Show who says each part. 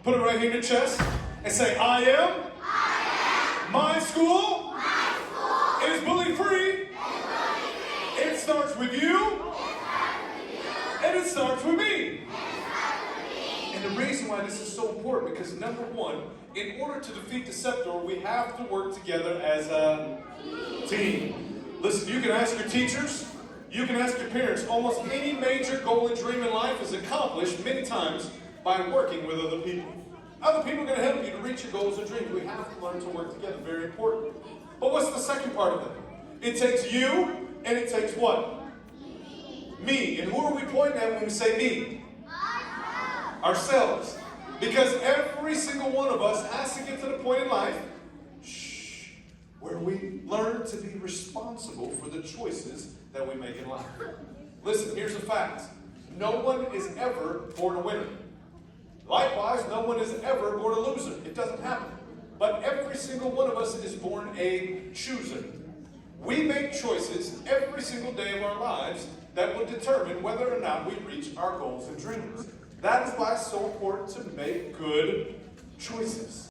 Speaker 1: Put it right here in your chest and say, I am. My school is bully free. It starts with you. And it starts with me. And the reason why this is so important, because number one, in order to defeat the scepter, we have to work together as a team. Listen, you can ask your teachers, you can ask your parents. Almost any major goal and dream in life is accomplished many times by working with other people. Other people are going to help you to reach your goals and dreams. We have to learn to work together. Very important. But what's the second part of it? It takes you, and it takes what? Me. And who are we pointing at when we say me? Ourselves. Because every single one of us has to get to the point in life where we learn to be responsible for the choices that we make in life. Listen, here's a fact. No one is ever born a winner. Likewise, no one is ever born a loser. It doesn't happen. But every single one of us is born a chooser. We make choices every single day of our lives that will determine whether or not we reach our goals and dreams. That is why it's so important to make good choices.